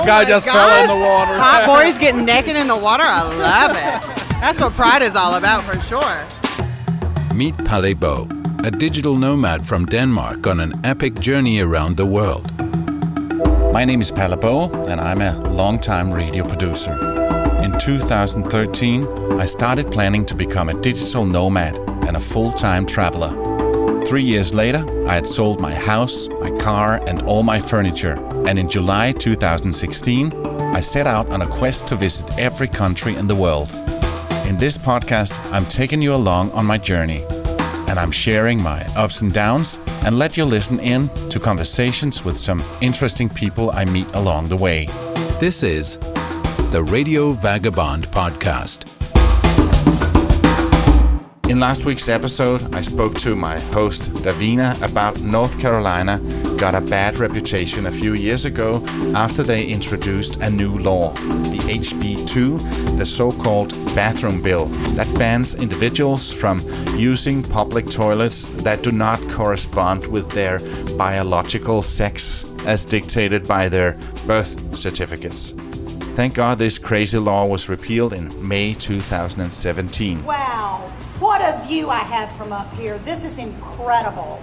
guy just fell in the water. Hot boys getting naked in the water. I love it. That's what Pride is all about for sure. Meet Palle Bo, a digital nomad from Denmark on an epic journey around the world. My name is Palle Bo, and I'm a long-time radio producer. In 2013, I started planning to become a digital nomad and a full-time traveler. 3 years later, I had sold my house, my car, and all my furniture. And in July 2016, I set out on a quest to visit every country in the world. In this podcast, I'm taking you along on my journey, and I'm sharing my ups and downs and let you listen in to conversations with some interesting people I meet along the way. This is the Radiovagabond podcast. In last week's episode, I spoke to my host, Davina, about North Carolina got a bad reputation a few years ago after they introduced a new law, the HB2, the so-called bathroom bill, that bans individuals from using public toilets that do not correspond with their biological sex as dictated by their birth certificates. Thank God this crazy law was repealed in May 2017. Wow. What a view I have from up here. This is incredible.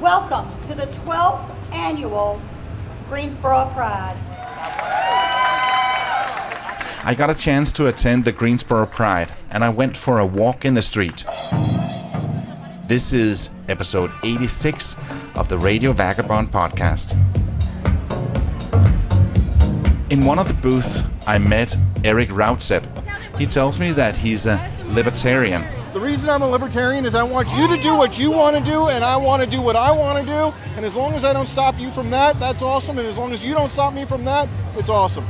Welcome to the 12th annual Greensboro Pride. I got a chance to attend the Greensboro Pride, and I went for a walk in the street. This is episode 86 of the Radiovagabond podcast. In one of the booths, I met Eric Raudsep. He tells me that he's a libertarian. The reason I'm a libertarian is I want you to do what you want to do, and I want to do what I want to do. And as long as I don't stop you from that, that's awesome. And as long as you don't stop me from that, it's awesome.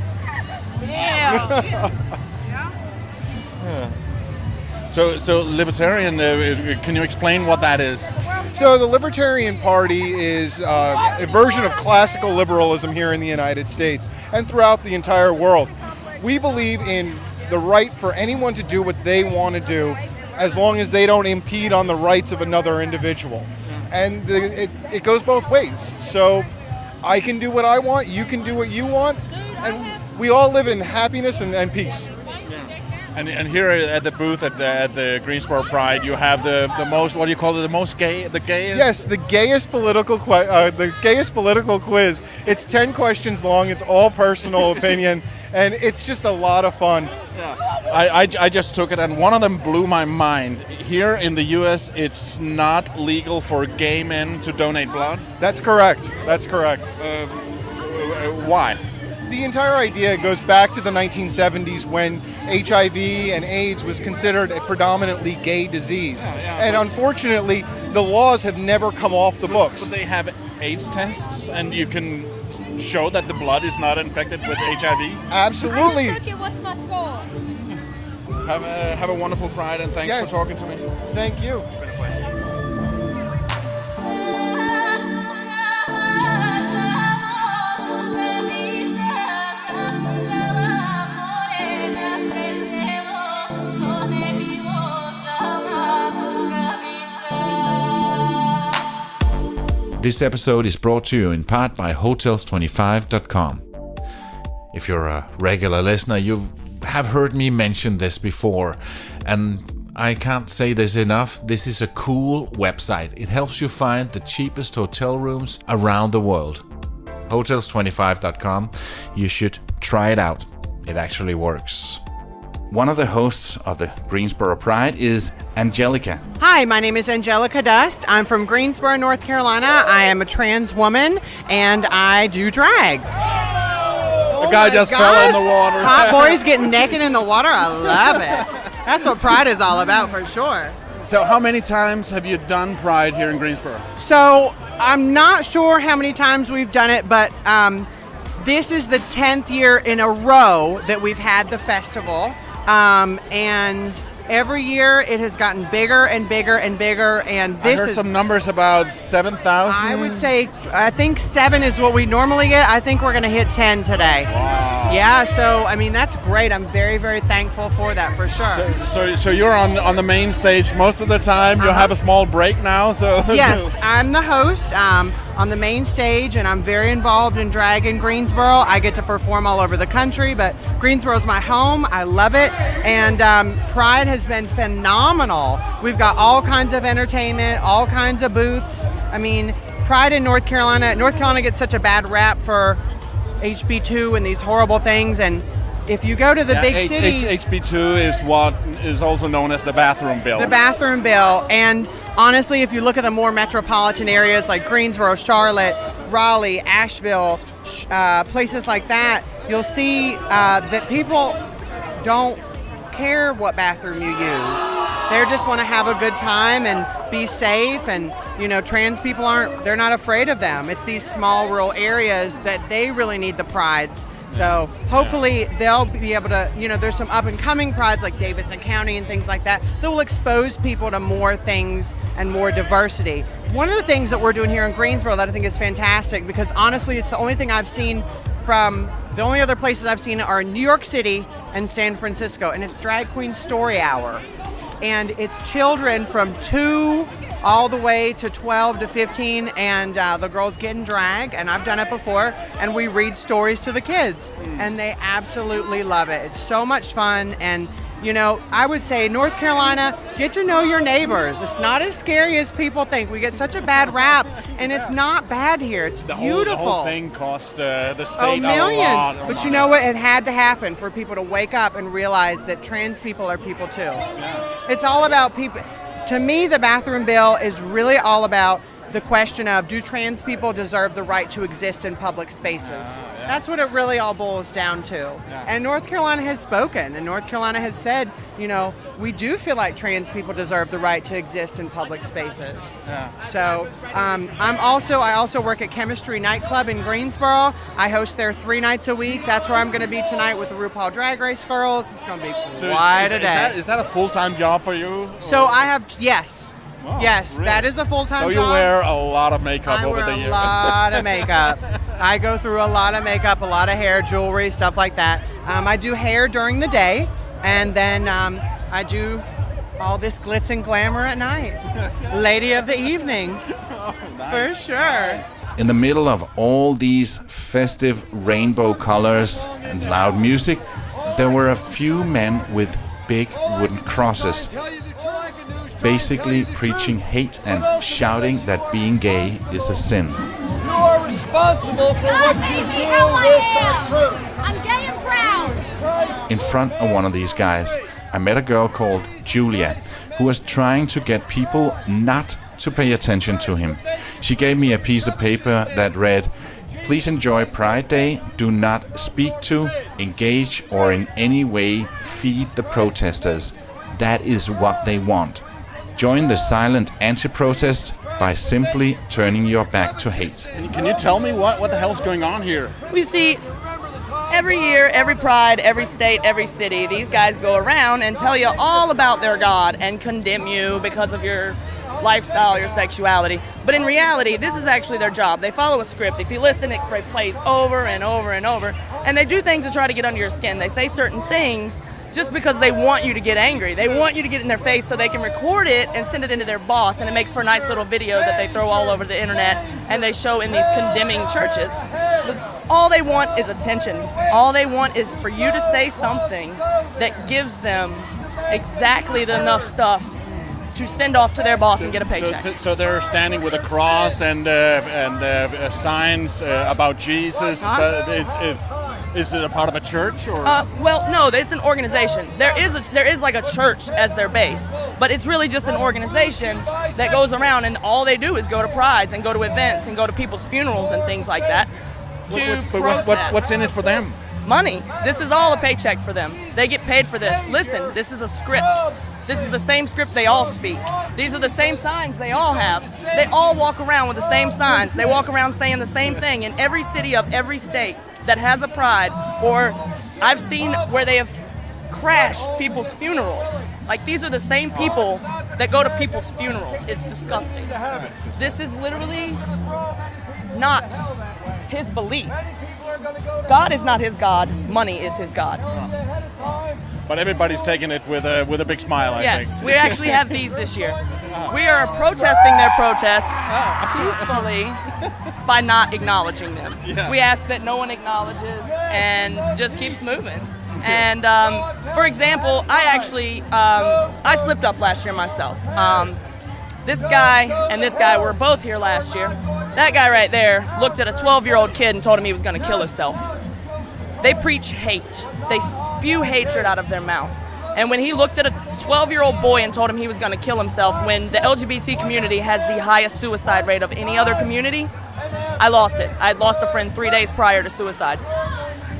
Yeah. So libertarian, can you explain what that is? So the Libertarian Party is a version of classical liberalism here in the United States and throughout the entire world. We believe in the right for anyone to do what they want to do, as long as they don't impede on the rights of another individual. And it goes both ways. So I can do what I want, you can do what you want, and we all live in happiness and peace. And here at the booth at the Greensboro Pride, you have the most, what do you call it, the gayest? Yes, the gayest political quiz. It's 10 questions long, it's all personal opinion, and it's just a lot of fun. Yeah. I just took it, and one of them blew my mind. Here in the U.S., it's not legal for gay men to donate blood? That's correct. Why? The entire idea goes back to the 1970s when HIV and AIDS was considered a predominantly gay disease. And unfortunately, the laws have never come off the books. But they have AIDS tests, and you can show that the blood is not infected with HIV? Absolutely. Have a wonderful Pride, and thanks for talking to me. Thank you. It's been a pleasure. This episode is brought to you in part by Hotels25.com. If you're a regular listener, you have heard me mention this before, and I can't say this enough. This is a cool website. It helps you find the cheapest hotel rooms around the world. Hotels25.com. You should try it out. It actually works. One of the hosts of the Greensboro Pride is Anjelica. Hi, my name is Anjelica Dust. I'm from Greensboro, North Carolina. I am a trans woman, and I do drag. The guy just fell in the water. Hot boys getting naked in the water. I love it. That's what Pride is all about for sure. So how many times have you done Pride here in Greensboro? So I'm not sure how many times we've done it, but this is the 10th year in a row that we've had the festival. And every year it has gotten bigger and bigger and bigger, and this I heard some numbers about 7,000. I would say, I think 7 is what we normally get. I think we're going to hit 10 today. Wow. Yeah, so I mean that's great. I'm very, very thankful for that for sure. So you're on the main stage most of the time. You have a small break now, so yes, I'm the host. on the main stage, and I'm very involved in drag in Greensboro. I get to perform all over the country, but Greensboro's my home. I love it, and Pride has been phenomenal. We've got all kinds of entertainment, all kinds of booths. I mean, Pride in North Carolina gets such a bad rap for HB2 and these horrible things, and if you go to the big cities... HB2 is what is also known as the bathroom bill. The bathroom bill, and honestly, if you look at the more metropolitan areas like Greensboro, Charlotte, Raleigh, Asheville, places like that, you'll see that people don't care what bathroom you use. They just want to have a good time and be safe, and trans people they're not afraid of them. It's these small rural areas that they really need the prides. So hopefully they'll be able to, there's some up and coming prides like Davidson County and things like that will expose people to more things and more diversity. One of the things that we're doing here in Greensboro that I think is fantastic, because honestly it's the only thing I've seen the only other places I've seen are New York City and San Francisco, and it's Drag Queen Story Hour. And it's children from 2 all the way to 12 to 15, and the girls get in drag, and I've done it before, and we read stories to the kids, and they absolutely love it. It's so much fun, and I would say North Carolina, get to know your neighbors. It's not as scary as people think. We get such a bad rap, and it's not bad here. It's beautiful. The whole thing cost the state millions. a lot of But money. you know what? It had to happen for people to wake up and realize that trans people are people too. Yeah. It's all about people. To me, the bathroom bill is really all about the question of, do trans people deserve the right to exist in public spaces? That's what it really all boils down to. And North Carolina has spoken, and North Carolina has said, we do feel like trans people deserve the right to exist in public spaces. So I also work at Chemistry Nightclub in Greensboro. I host there 3 nights a week. That's where I'm going to be tonight with the RuPaul Drag Race girls. It's going to be quite a day. Is that a full-time job for you? So I have, yes. Wow, yes, really? that is a full-time job. So you wear a lot of makeup over the year. I wear a lot of makeup. I go through a lot of makeup, a lot of hair, jewelry, stuff like that. I do hair during the day, and then I do all this glitz and glamour at night. Lady of the evening, for sure. In the middle of all these festive rainbow colors and loud music, there were a few men with big wooden crosses, basically preaching hate and shouting that being gay is a sin. You are responsible for what you do with that truth. I'm gay and proud. In front of one of these guys, I met a girl called Julia, who was trying to get people not to pay attention to him. She gave me a piece of paper that read, "Please enjoy Pride Day. Do not speak to, engage, or in any way feed the protesters. That is what they want. Join the silent anti-protest by simply turning your back to hate." Can you tell me what the hell's going on here? We see every year, every Pride, every state, every city, these guys go around and tell you all about their God and condemn you because of your lifestyle, your sexuality. But in reality, this is actually their job. They follow a script. If you listen, it plays over and over and over. And they do things to try to get under your skin. They say certain things just because they want you to get angry. They want you to get in their face so they can record it and send it into their boss, and it makes for a nice little video that they throw all over the internet and they show in these condemning churches. But all they want is attention. All they want is for you to say something that gives them exactly enough stuff to send off to their boss and get a paycheck. So they're standing with a cross and signs about Jesus, but is it a part of a church or? Well, no, it's an organization. There is like a church as their base, but it's really just an organization that goes around, and all they do is go to prides and go to events and go to people's funerals and things like that. What's in it for them? Money. This is all a paycheck for them. They get paid for this. Listen, this is a script. This is the same script they all speak. These are the same signs they all have. They all walk around with the same signs. They walk around saying the same thing in every city of every state that has a pride, or I've seen where they have crashed people's funerals. Like, these are the same people that go to people's funerals. It's disgusting. This is literally not his belief. God is not his God. Money is his God. But everybody's taking it with a big smile, I think. Yes, we actually have these this year. We are protesting their protests peacefully by not acknowledging them. Yeah. We ask that no one acknowledges and just keeps moving. And for example, I actually I slipped up last year myself. This guy and this guy were both here last year. That guy right there looked at a 12-year-old kid and told him he was going to kill himself. They preach hate. They spew hatred out of their mouth. And when he looked at a 12-year-old boy and told him he was going to kill himself, when the LGBT community has the highest suicide rate of any other community, I lost it. I had lost a friend 3 days prior to suicide.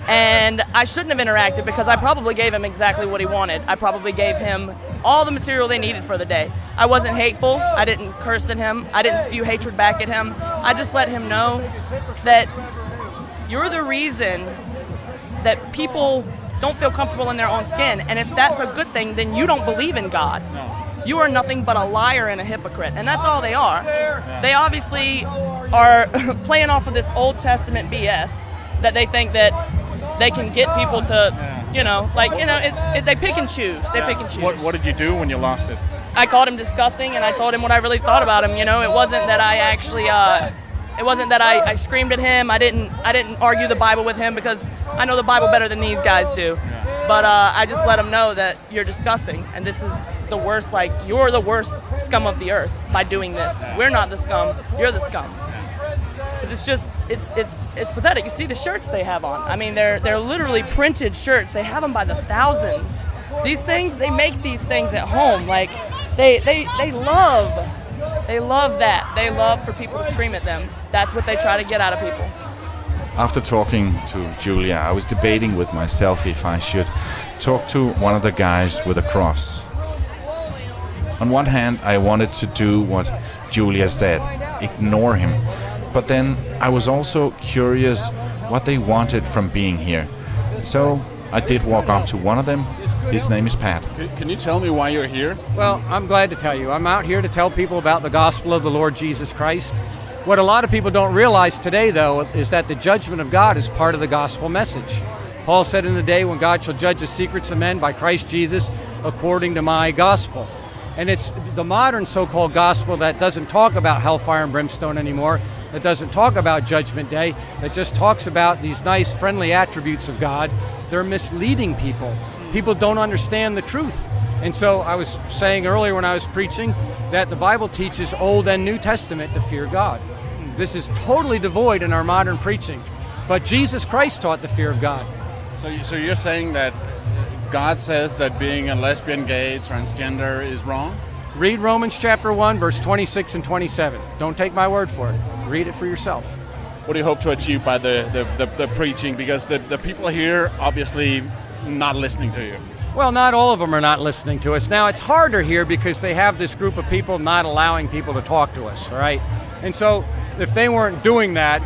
And I shouldn't have interacted because I probably gave him exactly what he wanted. I probably gave him all the material they needed for the day. I wasn't hateful. I didn't curse at him. I didn't spew hatred back at him. I just let him know that you're the reason that people don't feel comfortable in their own skin. And if that's a good thing, then you don't believe in God. You are nothing but a liar and a hypocrite. And that's all they are. They obviously are playing off of this Old Testament BS that they think that they can get people to, they pick and choose. They pick and choose. What did you do when you lost it? I called him disgusting, and I told him what I really thought about him. It wasn't that I actually, it wasn't that I screamed at him. I didn't argue the Bible with him because I know the Bible better than these guys do. But I just let him know that you're disgusting, and this is the worst. Like, you're the worst scum of the earth by doing this. We're not the scum. You're the scum. Because it's just, it's pathetic. You see the shirts they have on. I mean, they're literally printed shirts. They have them by the thousands. These things, they make these things at home. Like, they love that. They love for people to scream at them. That's what they try to get out of people. After talking to Julia, I was debating with myself if I should talk to one of the guys with a cross. On one hand, I wanted to do what Julia said, ignore him. But then I was also curious what they wanted from being here. So I did walk up to one of them. His name is Pat. Can you tell me why you're here? Well, I'm glad to tell you. I'm out here to tell people about the gospel of the Lord Jesus Christ. What a lot of people don't realize today, though, is that the judgment of God is part of the gospel message. Paul said, in the day when God shall judge the secrets of men by Christ Jesus according to my gospel. And it's the modern so-called gospel that doesn't talk about hellfire and brimstone anymore, that doesn't talk about judgment day, that just talks about these nice, friendly attributes of God. They're misleading people. People don't understand the truth. And so I was saying earlier when I was preaching that the Bible teaches Old and New Testament to fear God. This is totally devoid in our modern preaching. But Jesus Christ taught the fear of God. So you're saying that God says that being a lesbian, gay, transgender is wrong? Read Romans chapter 1, verse 26 and 27. Don't take my word for it. Read it for yourself. What do you hope to achieve by the preaching? Because the people here obviously not listening to you. Well, not all of them are not listening to us. Now, it's harder here because they have this group of people not allowing people to talk to us, all right? And so if they weren't doing that,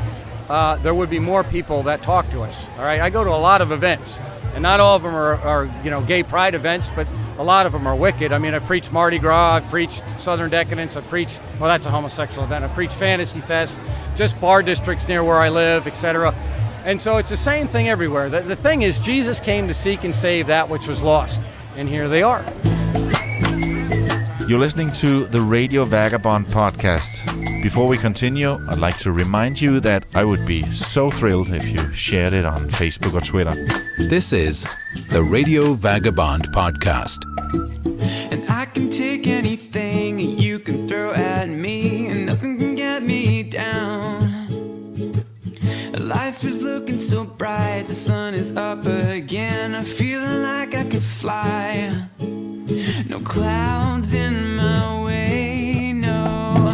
there would be more people that talk to us, all right? I go to a lot of events, and not all of them are gay pride events, but a lot of them are wicked. I mean, I preached Mardi Gras, I've preached Southern Decadence, I've preached, well, that's a homosexual event, I've preached Fantasy Fest, just bar districts near where I live, etc. And so it's the same thing everywhere. The thing is, Jesus came to seek and save that which was lost, and here they are. You're listening to the Radiovagabond podcast. Before we continue, I'd like to remind you that I would be so thrilled if you shared it on Facebook or Twitter. This is the Radiovagabond podcast. And I can take anything you can throw at me, and nothing can get me down. Life is looking so bright, the sun is up again. I'm feeling like I could fly. No clouds in my way, no.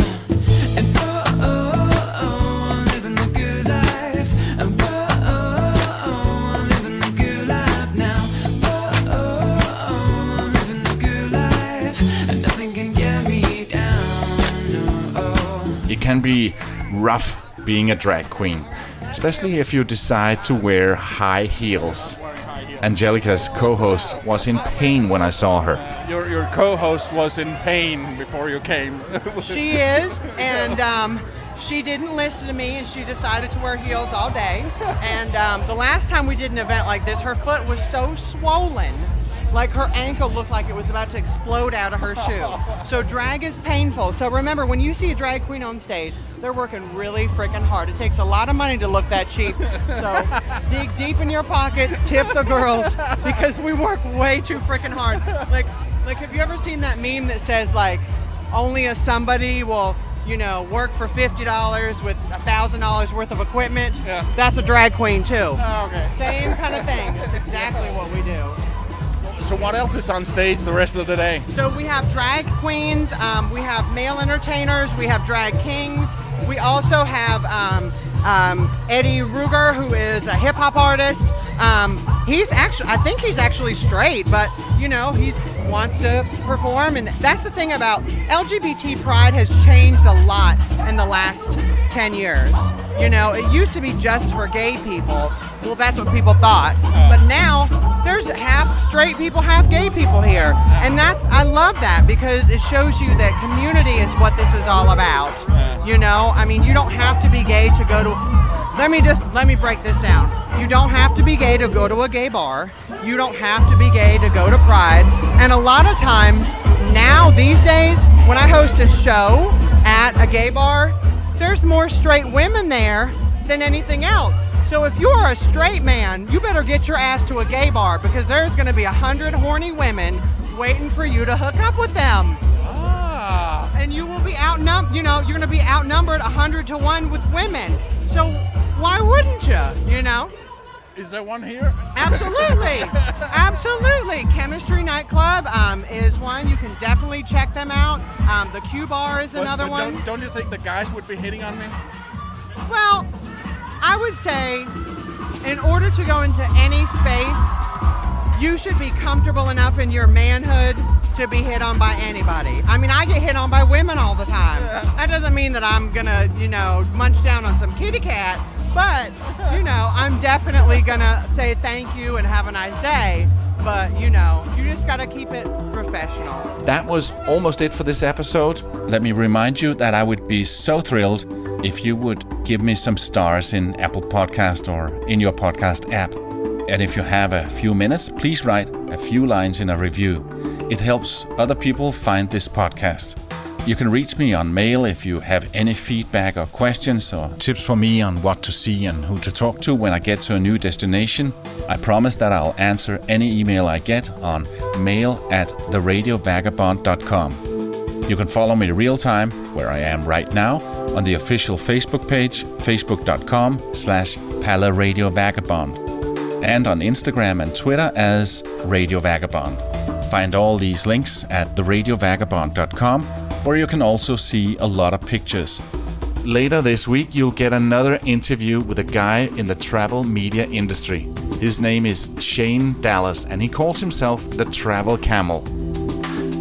And I'm living the good life. And I'm living the good life now. I'm living the good life. And nothing can get me down, no. It can be rough being a drag queen, especially if you decide to wear high heels. Anjelica's co-host was in pain when I saw her. Your co-host was in pain before you came. She is, and she didn't listen to me, and she decided to wear heels all day. And the last time we did an event like this, her foot was so swollen Like her ankle looked like it was about to explode out of her shoe. So drag is painful. So remember, when you see a drag queen on stage, they're working really freaking hard. It takes a lot of money to look that cheap. So dig deep in your pockets, tip the girls, because we work way too freaking hard. Like have you ever seen that meme that says like, only a somebody will, work for $50 with $1,000 worth of equipment? Yeah. That's a drag queen too. Oh, okay. Same kind of thing. That's exactly what we do. So what else is on stage the rest of the day? So we have drag queens, we have male entertainers, we have drag kings. We also have Eddie Ruger, who is a hip hop artist. I think he's actually straight, but he wants to perform. And that's the thing about LGBT Pride has changed a lot in the last 10 years. It used to be just for gay people. Well, that's what people thought. But now there's half straight people, half gay people here. And I love that because it shows you that community is what this is all about. You don't have to be gay to go to, let me break this down. You don't have to be gay to go to a gay bar. You don't have to be gay to go to Pride. And a lot of times now these days, when I host a show at a gay bar, there's more straight women there than anything else. So if you're a straight man, you better get your ass to a gay bar because there's going to be 100 horny women waiting for you to hook up with them. And you will be outnumbered, you're going to be outnumbered 100 to 1 with women. So why wouldn't you, Is there one here? Absolutely. Absolutely. Chemistry Nightclub is one. You can definitely check them out. The Q Bar is another one. Don't you think the guys would be hitting on me? Well, I would say in order to go into any space, you should be comfortable enough in your manhood to be hit on by anybody. I mean, I get hit on by women all the time. That doesn't mean that I'm gonna, munch down on some kitty cat, but, I'm definitely gonna say thank you and have a nice day. But, you just gotta keep it professional. That was almost it for this episode. Let me remind you that I would be so thrilled if you would give me some stars in Apple Podcast or in your podcast app. And if you have a few minutes, please write a few lines in a review. It helps other people find this podcast. You can reach me on mail if you have any feedback or questions or tips for me on what to see and who to talk to when I get to a new destination. I promise that I'll answer any email I get on mail@theradiovagabond.com. You can follow me real time, where I am right now, on the official Facebook page, facebook.com/PalaRadioVagabond, and on Instagram and Twitter as Radio Vagabond. Find all these links at theradiovagabond.com, where you can also see a lot of pictures. Later this week, you'll get another interview with a guy in the travel media industry. His name is Shane Dallas, and he calls himself the Travel Camel.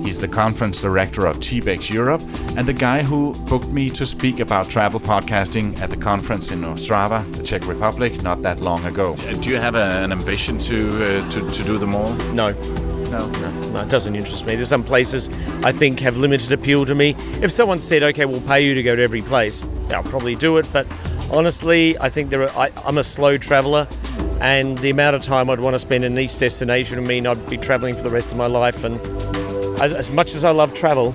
He's the conference director of TBEX Europe and the guy who booked me to speak about travel podcasting at the conference in Ostrava, the Czech Republic, not that long ago. Do you have an ambition to do them all? No, it doesn't interest me. There's some places I think have limited appeal to me. If someone said, okay, we'll pay you to go to every place, I'll probably do it. But honestly, I think I'm a slow traveller, and the amount of time I'd want to spend in each destination would mean I'd be travelling for the rest of my life. And as much as I love travel,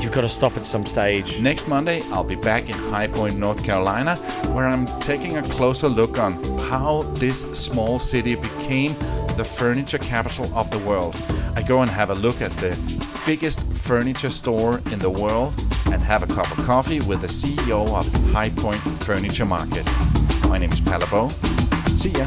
you've got to stop at some stage. Next Monday, I'll be back in High Point, North Carolina, where I'm taking a closer look on how this small city became the furniture capital of the world. I go and have a look at the biggest furniture store in the world and have a cup of coffee with the CEO of High Point Furniture Market. My name is Palabo. See ya.